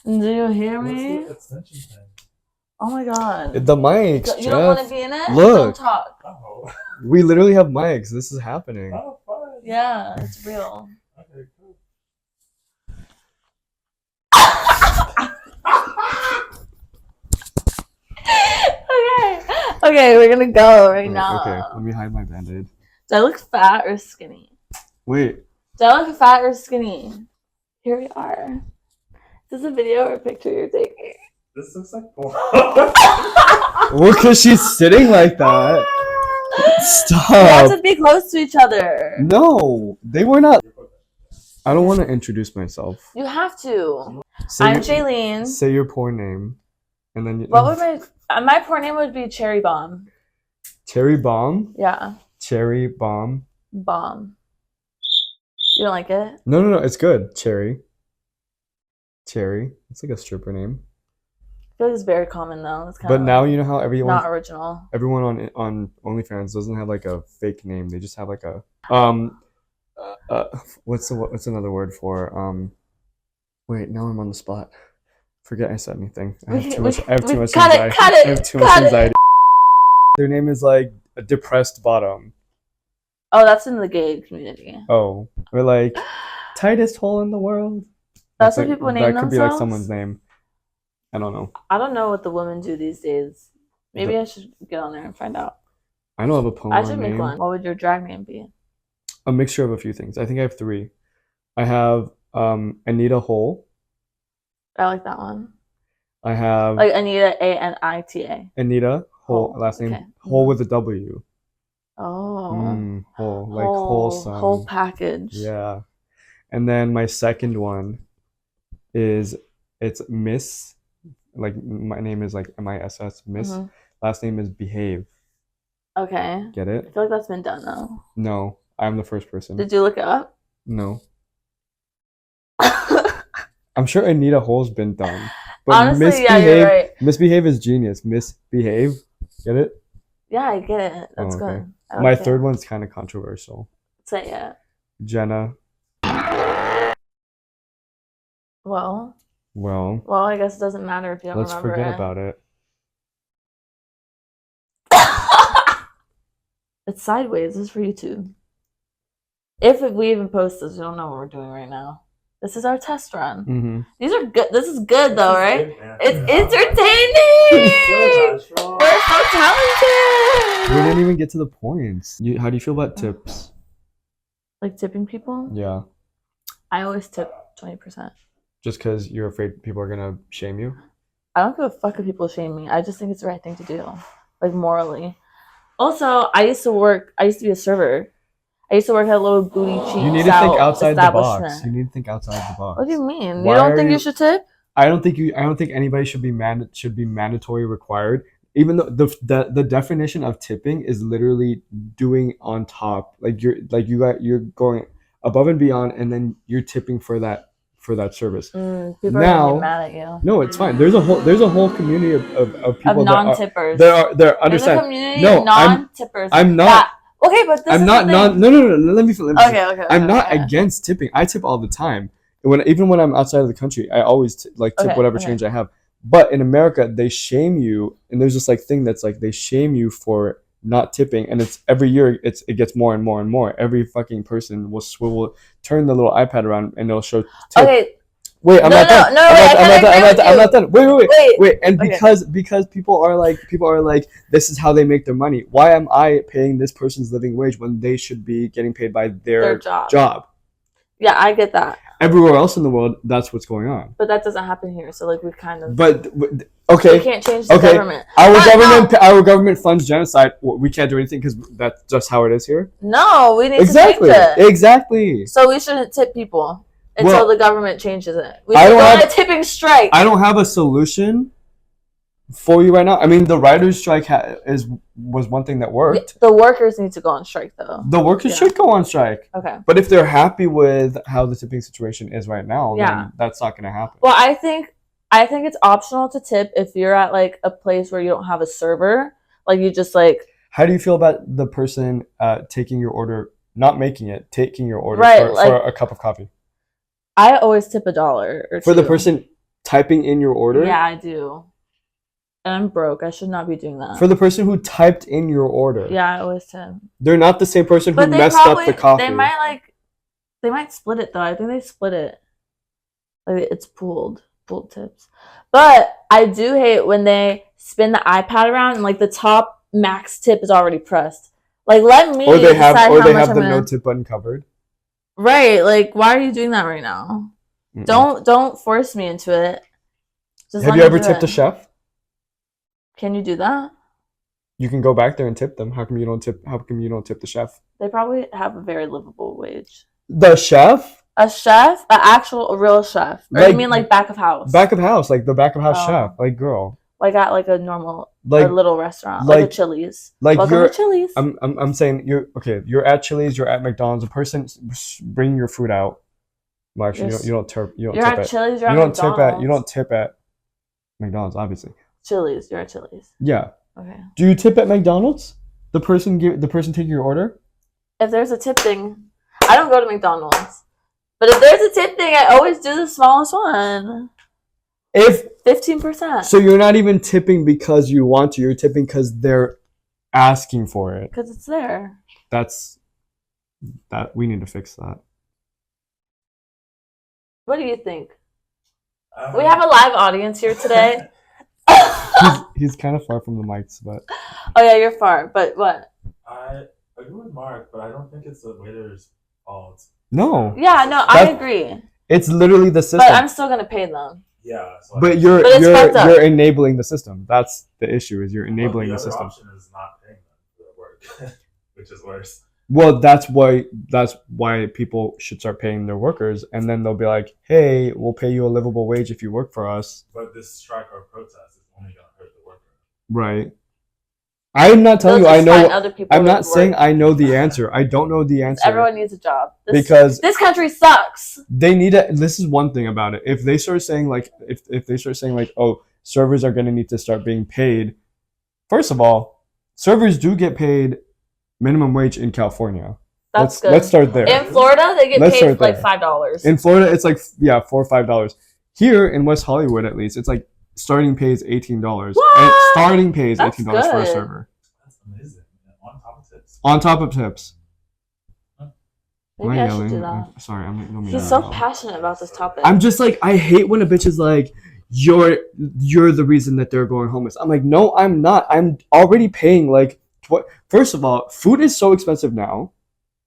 Do you hear me? What's the attention time? Oh my god. The mics, You Jeff. don't want to be in it? Look. Don't talk. Oh. We literally have mics. This is happening. Oh, fine. Yeah, it's real. Okay, cool. Okay, we're gonna go right now. Okay, let me hide my band-aid. Do I look fat or skinny? Wait. Do I look fat or skinny? Here we are. Is this a video or a picture you're taking? This looks like porn. Well, because she's sitting like that. Stop. We have to be close to each other. No, they were not. I don't want to introduce myself. You have to. Say I'm your- Jayleen. Say your porn name, and then What would my porn name would be Cherry Bomb. Cherry Bomb. Yeah, Cherry Bomb. Bomb. You don't like it? No, it's good. Cherry. It's like a stripper name. I feel like it's very common though. It's kind But of now you know how not original. everyone on OnlyFans doesn't have like a fake name. They just have like a what's another word for wait, now I'm on the spot. Forget I said anything. I have too much anxiety. Cut it. I have too much anxiety. Their name is like a depressed bottom. Oh, that's in the gay community. Oh, we're like tightest hole in the world. That's like, what people name that themselves? could be like someone's name. I don't know. I don't know what the women do these days. Maybe I should get on there and find out. I don't have a porn I should make name. one. What would your drag name be? A mixture of a few things. I think I have 3. I have Anita Hole. I like that one. I have Like Anita, Anita. Anita Hole, Hole, last name okay. Hole with a W. Oh. Hole, like wholesome. Whole package. Yeah. And then my second one is it's Miss, like my name is like MISS, Miss. Mhm. Last name is Behave. Okay. Get I it? feel like that's been done though. No, I'm the first person. Did you look it up? No. I'm sure Anita Hole's been done. But Honestly, yeah, you're right. Misbehave is genius. Misbehave. Get it? Yeah, I get it. That's okay. good. I My like it. third one's kind of controversial. Say it. Jenna. Well, Well, I guess it doesn't matter if you don't let's remember forget it. about it. It's sideways. This is for YouTube. If we even post this, you don't know what we're doing right now. This is our test run. Mm-hmm. These are good. This is good though, right? Good, It's Good, entertaining. Joshua. We're so talented. We didn't even get to the points. How do you feel about tips? Like tipping people? Yeah. I always tip 20%. Just because you're afraid people are going to shame you? I don't give a fuck if people shame me. I just think it's the right thing to do, like morally. Also, I used to be a server. I used to work at a little booty cheap You need to think outside the establishment. box. You need to think outside the box. What do you mean? Why You don't are think you- you should tip? I don't think anybody should be mandatory required. Even though the definition of tipping is literally doing on top, you're going above and beyond, and then you're tipping for that service. People are Now- gonna get mad at you. No, it's fine. There's a whole community of people Of non-tippers. they're There's a understand. community No, of non-tippers. I'm not. that- okay, but this I'm is not the non. thing. No. Let me. Okay. I'm not okay. against tipping. I tip all the time. Even when I'm outside of the country, I always tip Okay, whatever okay. change I have. But in America, they shame you, and there's this thing that's they shame you for not tipping, and it's every year it gets more and more and more. Every fucking person will turn the little iPad around and it'll show tip. Okay. Wait, I'm not done. I'm not done. Wait. And Okay. because people are like, this is how they make their money. Why am I paying this person's living wage when they should be getting paid by their job? Yeah, I get that. Everywhere else in the world, that's what's going on. But that doesn't happen here. So we kind of. But We okay, can't change the government. our government funds genocide. We can't do anything because that's just how it is here. No, we need Exactly. to change it. Exactly. So we shouldn't tip people until Well, the government changes it. We I should don't go on have- a tipping strike. I don't have a solution for you right now. I mean, the writers' strike was one thing that worked. The workers need to go on strike, though. The workers should go on strike. Okay. But if they're happy with how the tipping situation is right now, Yeah. then that's not going to happen. Well, I think it's optional to tip if you're at a place where you don't have a server. You just How do you feel about the person taking your order, not making it, taking your order Right, for a cup of coffee? I always tip $1 or $2. For the person typing in your order? Yeah, I do. And I'm broke. I should not be doing that. For the person who typed in your order. Yeah, I always tip. They're not the same person who But messed up the coffee. They might split it though. I think they split it. Like it's pooled tips. But I do hate when they spin the iPad around and like the top max tip is already pressed. Like let me decide how much the no tip button covered. Right. Like why are you doing that right now? Mm-mm. Don't force me into it. Just have you ever tipped a chef? Can you do that? You can go back there and tip them. How come you don't tip the chef? They probably have a very livable wage. The chef? A chef? A real chef? Or you mean like back of house? Back of house, like the back of house chef. Like girl. Like at like a normal a little restaurant. Like a Chili's. Like welcome to Chili's. I'm saying you're at Chili's, you're at McDonald's, a person bring your food out. Well, actually you don't tip you're at Chili's, you're at McDonald's. You don't tip at McDonald's, obviously. Chili's, you're at Chili's. Yeah. Okay. Do you tip at McDonald's? The person taking your order? If there's a tip thing, I don't go to McDonald's. But if there's a tip thing, I always do the smallest one. If 15%. So you're not even tipping because you want to, you're tipping because they're asking for it. Because it's there. We need to fix that. What do you think? We have a live audience here today. He's kind of far from the mics, but... Oh, yeah, you're far. But what? I agree with Mark, but I don't think it's the waiter's fault. No. Yeah, no, I agree. It's literally the system. But I'm still going to pay them. Yeah. So but you're enabling the system. That's the issue, is you're enabling the system. The option is not paying them for their work, which is worse. Well, that's why people should start paying their workers, and then they'll be like, "Hey, we'll pay you a livable wage if you work for us." But this strike or protest is only going to hurt the worker. Right. I'm not telling you I know. I'm not saying I know the answer. I don't know the answer. Everyone needs a job. Because this country sucks. They need it. This is one thing about it. If they start saying like, oh, servers are going to need to start being paid. First of all, servers do get paid minimum wage in California. That's good. Let's start there. In Florida, they get paid like $5. In Florida, it's like $4 or $5. Here in West Hollywood, at least, it's like starting pay is $18. What? And starting pay is $18 for a server. That's amazing. On top of tips. On top of tips. Maybe I should do that. Sorry, I'm. He's so passionate about this topic. I'm just like, I hate when a bitch is like, you're the reason that they're going homeless. I'm like, no, I'm not. I'm already paying like what? First of all, food is so expensive now.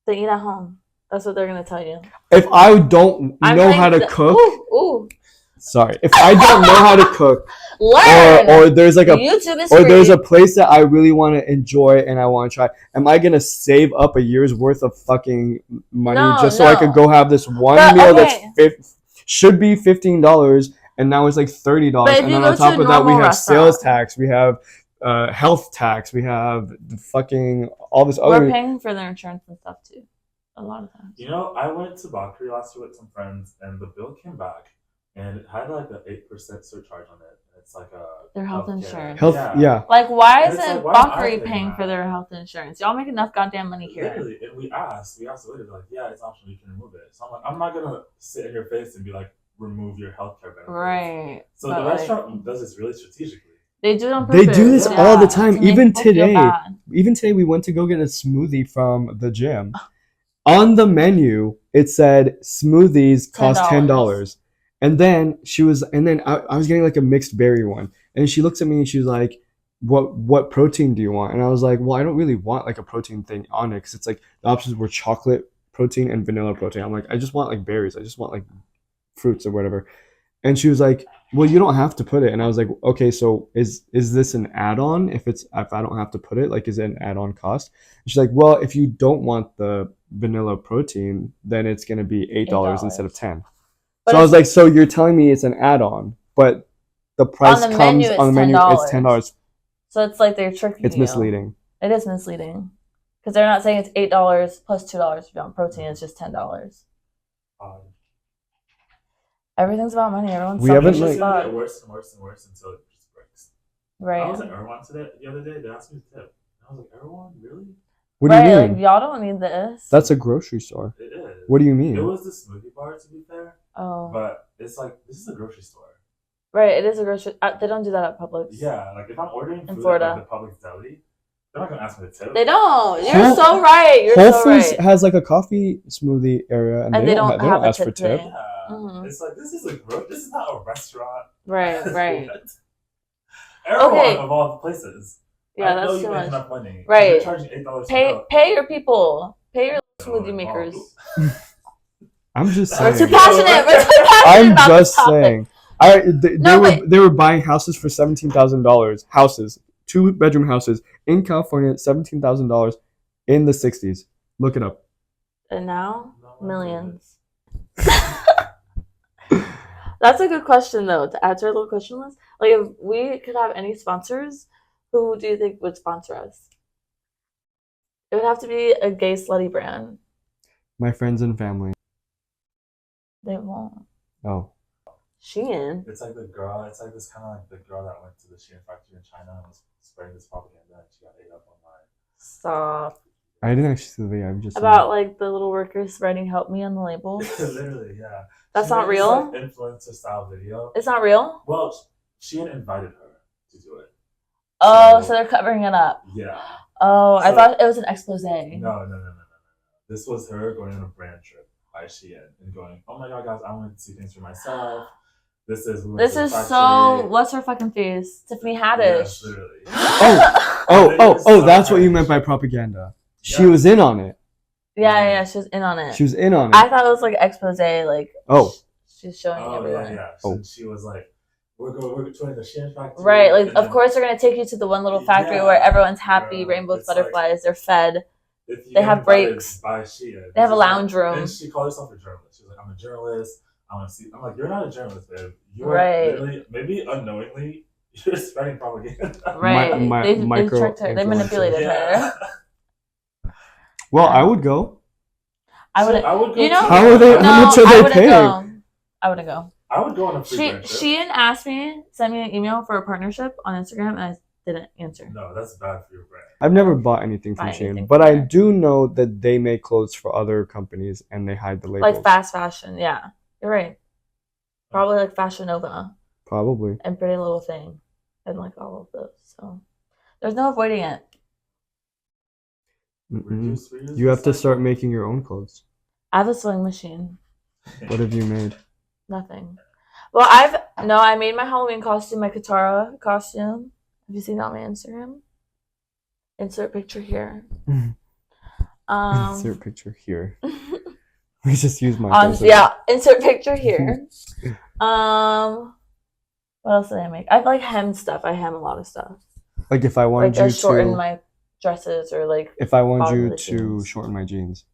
They eat at home. That's what they're gonna tell you. If I don't know how to cook, sorry. If I don't know how to cook, or there's like there's a place that I really want to enjoy and I want to try, am I gonna save up a year's worth of fucking money so I could go have this one meal that's should be $15 and now it's like $30, and then on top of that we have sales tax, we have health tax, we have fucking all this other. We're paying for their insurance and stuff too, a lot of times. You know, I went to Bakri last year with some friends, and the bill came back, and it had like an 8% surcharge on it. It's like their health insurance. Yeah. Like, why isn't Bakri paying for their health insurance? Y'all make enough goddamn money here. Literally, and we asked the waiter, like, yeah, it's optional, you can remove it. So I'm like, I'm not gonna sit in your face and be like, remove your healthcare benefits. Right. So the restaurant does this really strategically. They do it on purpose. They do this all the time. Even today, we went to go get a smoothie from the gym. On the menu, it said smoothies cost $10. And then I was getting like a mixed berry one. And she looks at me and she's like, what protein do you want? And I was like, well, I don't really want like a protein thing on it, because it's like the options were chocolate protein and vanilla protein. I'm like, I just want like berries. I just want like fruits or whatever. And she was like, well, you don't have to put it. And I was like, okay, so is this an add-on? If I don't have to put it, like, is it an add-on cost? And she's like, well, if you don't want the vanilla protein, then it's going to be $8 instead of $10. So I was like, so you're telling me it's an add-on, but the price on the menu it's $10. So it's like they're tricking you. It's misleading. It is misleading. Because they're not saying it's $8 plus $2 if you want protein. It's just $10. Everything's about money. Everyone's it's just gonna get worse and worse and worse until it just breaks. Right. I was at Erewhon the other day. They asked me to tip. I was like, Erewhon, really? What do you mean? Like, y'all don't need this. That's a grocery store. It is. What do you mean? It was the smoothie bar, to be fair. Oh. But it's like, this is a grocery store. Right, it is a grocery. They don't do that at Publix. Yeah, like if I'm ordering food Florida. at like, the Publix deli, they're not gonna ask me to tip. They don't. You're so right. You're Whole so Foods right. has like a coffee smoothie area, and they don't have a ask for tip tip. thing. Yeah, Mhm. it's like this is not a restaurant. Right. Everyone Okay. of all the places. Yeah, I know that's you too make much. enough money. Right. You're charging $8 Pay your people. Pay your smoothie makers. I'm just We're saying. too passionate. We're too passionate I'm about just this topic. saying. They were buying houses for $17,000. Houses, 2-bedroom houses in California, $17,000 in the 60s. Look it up. And now, millions. That's a good question, though, to add to our little question list. Like, if we could have any sponsors, who do you think would sponsor us? It would have to be a gay slutty brand. My friends and family. They won't. Oh. Shein. It's like the girl. It's like this kind of like the girl that went to the Shein factory in China and was spreading this propaganda, and she got ate up online. Stop. I didn't actually see the video. I'm just About like the little workers writing "Help me" on the labels. Literally, yeah. That's She not made this, real? like, influencer style video. It's not real? Well, Shein invited her to do it. Oh, so they're covering it up. Yeah. Oh, I So- thought it was an expose. No. This was her going on a brand trip by Shein and going, "Oh my god, guys, I want to see things for myself. This is so. What's her fucking face? Tiffany Haddish. Yes, literally. Oh, that's what you meant by propaganda. She Yeah. was in on it. Yeah, she was in on it. She was in on it. I thought it was like expose, like she's showing everyone. Yeah. Oh. She was like, we're going to the Shein factory. Right, like and of then course they're gonna take you to the one little factory Yeah, where everyone's happy, girl, rainbows, it's like- butterflies, they're fed. if you they get have invited breaks. by Shein, They have a this is lounge room. And she called herself a journalist. She was like, I'm a journalist. I want to see. I'm like, you're not a journalist, babe. You are Right. literally, maybe unknowingly, you're spreading propaganda. Right. they micro tricked her. They influencer. manipulated her. Well, I would go. I would. I would go. You know, too. How are they- how much are I they wouldn't paying? go. I wouldn't go. I would go on a free brand trip. Shein asked me, sent me an email for a partnership on Instagram, and I didn't answer. No, that's bad for your brand. I've never bought anything from Buy Shein, anything but from I there. do know that they make clothes for other companies and they hide the labels. Like fast fashion, yeah, you're right. Probably like Fashion Nova Probably. and Pretty Little Thing, and like all of those. So there's no avoiding it. Reuse, You have to recycle. start making your own clothes. I have a sewing machine. What have you made? Nothing. Well, I made my Halloween costume, my Katara costume. Have you seen that on my Instagram? Insert picture here. Insert picture here. We just use my insert picture here. What else did I make? I like hem stuff. I hem a lot of stuff. Like if I wanted Like I you shorten to, my dresses or like. if I wanted bottom you of the to jeans. shorten my jeans,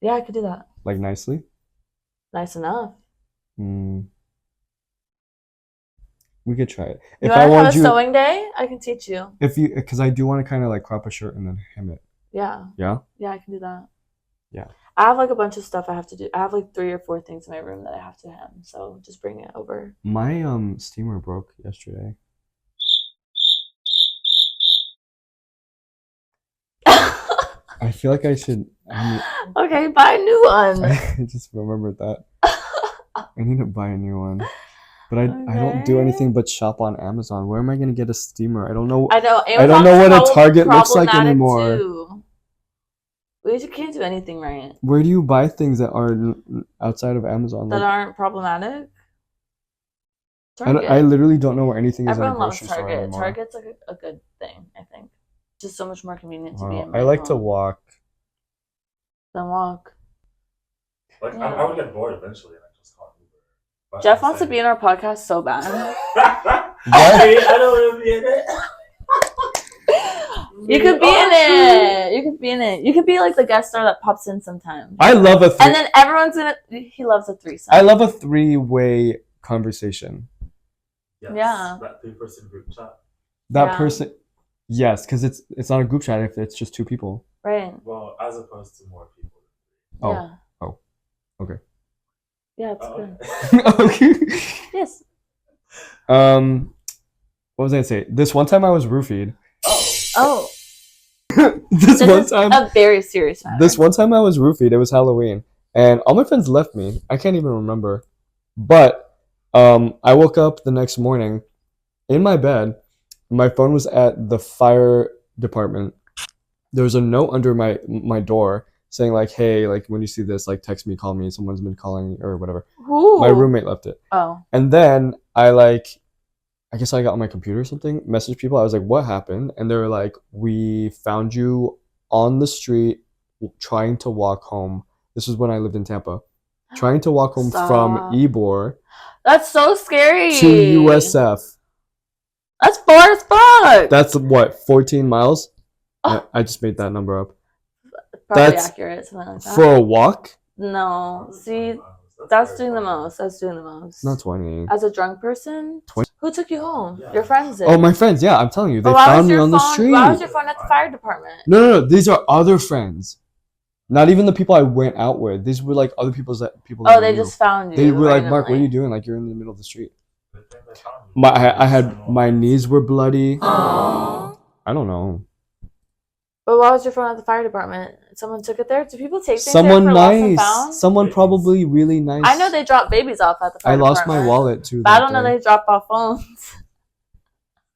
Yeah, I could do that. like nicely. Nice enough. We could try it. You If I want to want have a you, sewing day? I can teach you. because I do want to kind of like crop a shirt and then hem it. Yeah. Yeah. Yeah, I can do that. Yeah. I have like a bunch of stuff I have to do. I have like 3 or 4 things in my room that I have to hem. So just bring it over. My steamer broke yesterday. I feel like I should. Okay, buy a new one. I just remembered that. I need to buy a new one. But I don't do Okay. anything but shop on Amazon. Where am I gonna get a steamer? I don't know. I know. I don't know what a Target looks like problematic anymore. too. We just can't do anything right Where do you buy things that are outside of Amazon? that Like, aren't problematic. I Target. literally don't know where anything is Everyone in a loves grocery store Target. anymore. Target's like a good thing, I think. It's just so much more convenient to be in. I like to walk. Then walk. Like Yeah. I would get bored eventually, and I just call Uber. But Jeff I'm wants to saying- be in our podcast so bad. I don't want to be in it. You could be in it. You could be in it. You could be like the guest star that pops in sometimes. I love a And then everyone's gonna. He loves a threesome. I love a 3-way conversation. Yes, Yeah. that 3-person group chat. That Yeah. person, yes, because it's not a group chat if it's just 2 people. Right. Well, as opposed to more people. Oh. Yeah. Oh. Okay. Yeah, it's Oh, good. Okay. Yes. What was I gonna say? This one time I was roofied. Oh, This this one is time. a very serious matter. This one time I was roofied. It was Halloween, and all my friends left me. I can't even remember, but I woke up the next morning in my bed. My phone was at the fire department. There was a note under my door saying like, hey, like when you see this, like text me, call me, someone's been calling or whatever. Who? My roommate left it. Oh. And then I guess I got on my computer or something, messaged people. I was like, what happened? And they were like, we found you on the street trying to walk home. This was when I lived in Tampa. Trying to walk home from Ybor. That's so scary. To USF. That's far as fuck. That's what, 14 miles? Oh. I just made that number up. Probably That's accurate, something like that. For a walk? No. See, that's doing the most. That's doing the most. Not 20. As a drunk person? 20? Who took you home? Your friends did. Oh, my friends. Yeah, I'm telling you. They But found me on the street. Why was your phone at the fire department? No. These are other friends. Not even the people I went out with. These were like other people that Oh, they just found you. They were like, randomly. Mark, what are you doing? Like, you're in the middle of the street. I had my knees were bloody. Aww. I don't know. But why was your phone at the fire department? Someone took it there? Do people take things Someone there for lost and nice. found? Someone probably really nice. I know they drop babies off at the fire I lost department. my wallet too. But I don't know they drop off phones.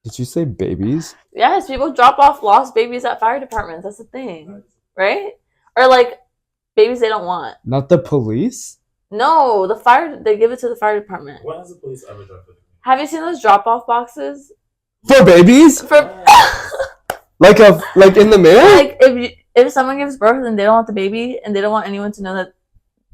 Did you say babies? Yes, people drop off lost babies at fire departments. That's the thing. Right? Or like babies they don't want. Not the police? No, they give it to the fire department. What has the police ever done for the community? Have you seen those drop off boxes? For babies? Like in the mail? Like if someone gives birth and they don't want the baby and they don't want anyone to know that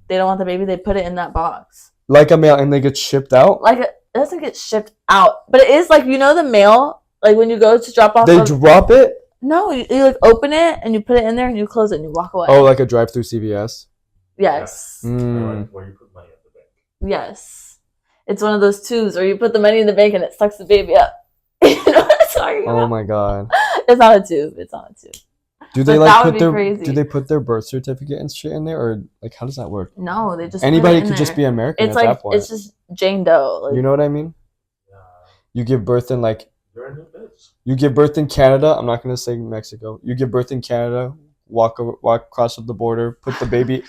they don't want the baby, they put it in that box. Like a mail and they get shipped out? Like it doesn't get shipped out, but it is like, you know, the mail, like when you go to drop off. They drop it? No, you like open it and you put it in there and you close it and you walk away. Oh, like a drive-through CVS? Yes. Mm. Where you put money at the bank. Yes. It's one of those tubes where you put the money in the bank and it sucks the baby up. You know what I'm talking about? Oh my god. It's not a tube. It's not a tube. Do they But like that would put be their crazy. do they put their birth certificate and shit in there, or like how does that work? No, they just Anybody put it in could just there. be American It's at like that point. it's just Jane Doe. Like, You know what I mean? Yeah. You give birth in like You're a new bitch. you give birth in Canada. I'm not gonna say Mexico. You give birth in Canada. Walk across the border. Put the baby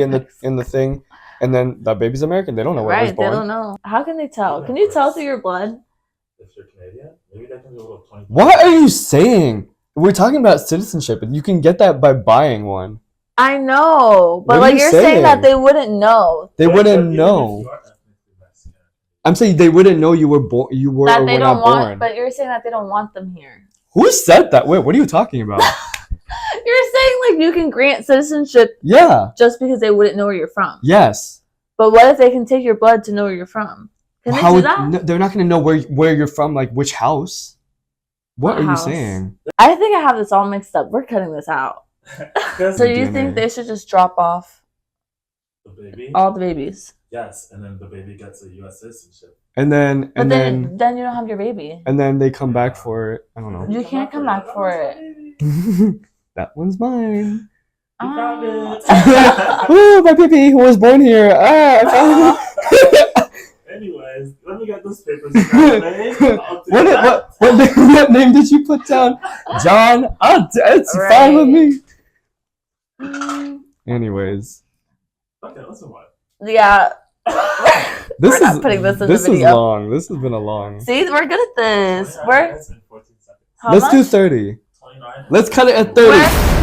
in the thing, and then that baby's American. They don't know where it was right? born. They don't know. How can they tell? Can you tell through your blood? If you're Canadian, maybe they can do a little 20. What are you saying? We're talking about citizenship, and you can get that by buying one. I know, but What are like you you're saying saying? that they wouldn't know. They But wouldn't even if know. you are ethnically Mexican, I'm saying they wouldn't know you were born. You were That or they were don't not want, born. but you're saying that they don't want them here. Who said that? Wait, what are you talking about? You're saying like you can grant citizenship Yeah. just because they wouldn't know where you're from. Yes. But what if they can take your blood to know where you're from? Can they do that? No, they're not going to know where you're from, like which house. What are house? you saying? I think I have this all mixed up. We're cutting this out. So you DNA. think they should just drop off the baby? all the babies? Yes, and then the baby gets a U.S. citizenship. And then But then you don't have your baby. and then they come back for it. I don't know. You can't come back for it. That one's mine. You found it. Oh, my baby who was born here. I found it. Anyways, let me get those papers. I'll do that. What name did you put down? John? It's fine with me. Anyways. Okay, let's move on. Yeah. This We're not putting this in the is video. long. This has been a long. See, we're good at this. 29 We're minutes and 14 seconds. how Let's much? do 30. 29. Let's cut it at 30. We're